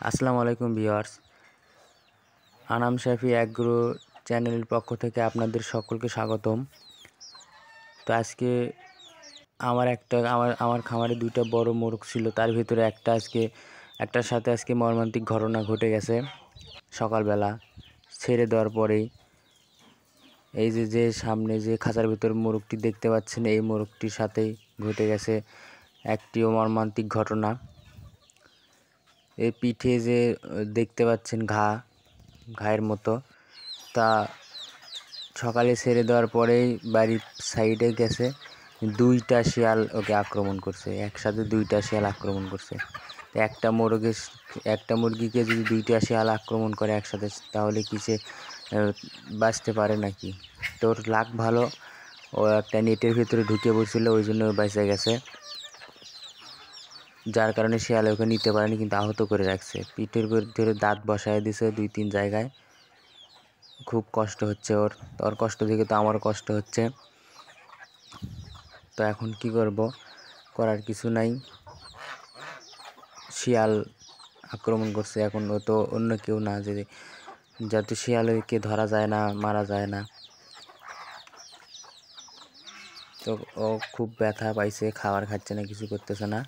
আসসালামু আলাইকুম ভিউয়ার্স। আনাম শাফি অ্যাগ্রো চ্যানেলের পক্ষ থেকে আপনাদের সকলকে স্বাগতম। তো আজকে আমার খামারে দুইটা বড় মোরগ ছিল, তার ভিতরে একটার সাথে আজকে মর্মান্তিক ঘটনা ঘটে গেছে। সকালবেলা ছেড়ে দেওয়ার পরেই এই যে সামনে যে খাঁচার ভিতর মোরগটি দেখতে পাচ্ছেন, এই মোরগটির সাথেই ঘটে গেছে একটিও মর্মান্তিক ঘটনা। এই পিঠে যে দেখতে পাচ্ছেন ঘায়ের মতো, তা সকালে ছেড়ে দেওয়ার পরেই বাড়ির সাইডে গেছে, দুইটা শিয়াল ওকে আক্রমণ করছে। একসাথে দুইটা শিয়াল আক্রমণ করছে। একটা মুরগিকে যদি দুইটা শিয়াল আক্রমণ করে একসাথে, তাহলে কি সে বাঁচতে পারে নাকি? তোর লাক ভালো, ও একটা নেটের ভিতরে ঢুকে পড়ছিল, ওই জন্য বেঁচে গেছে, যার কারণে শিয়াল ওকে নিতে পারেনি, কিন্তু আহত করে রাখছে। পিঠের ভিতরে দাঁত বসায় দিছে 2-3 জায়গায়। খুব কষ্ট হচ্ছে ওর কষ্ট দেখে তো আমারও কষ্ট হচ্ছে। তো এখন কি করব, করার কিছু নাই। শিয়াল আক্রমণ করছে, এখন ও তো অন্য কেউ না, যাতে শিয়ালকে ধরা যায় না, মারা যায় না। তো ও খুব ব্যথা পাইছে, খাবার খাচ্ছে না, কিছু করতেছে না।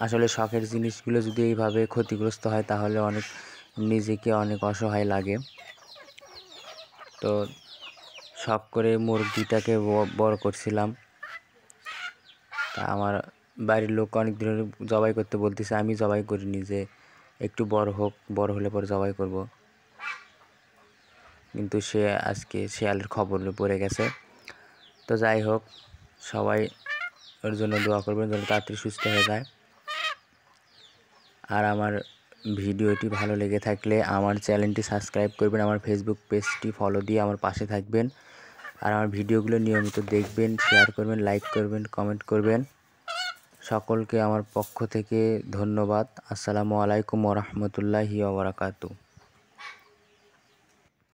আসলে শখের জিনিসগুলো যদি এইভাবে ক্ষতিগ্রস্ত হয়, তাহলে নিজেকে অনেক অসহায় লাগে। তো শখ করে মুরগিটাকে বড় করছিলাম। তা আমার বাড়ির লোক অনেক দিন জবাই করতে বলতেছে, আমি জবাই করিনি, যে একটু বড় হোক, বড় হলে পরে জবাই করব। কিন্তু সে আজকে শিয়ালের খবর পড়ে গেছে। তো যাই হোক, সবাই ওর জন্য দোয়া করবেন যেন তাড়াতাড়ি সুস্থ হয়ে যায়। আর আমার ভিডিওটি ভালো লেগে থাকলে আমার চ্যানেলটি সাবস্ক্রাইব করবেন, আমার ফেসবুক পেজটি ফলো দিয়ে আমার পাশে থাকবেন। আর আমার ভিডিওগুলো নিয়মিত দেখবেন, শেয়ার করবেন, লাইক করবেন, কমেন্ট করবেন। সকলকে আমার পক্ষ থেকে ধন্যবাদ। আসসালামু আলাইকুম ওয়া রাহমাতুল্লাহি ওয়া বারাকাতুহু।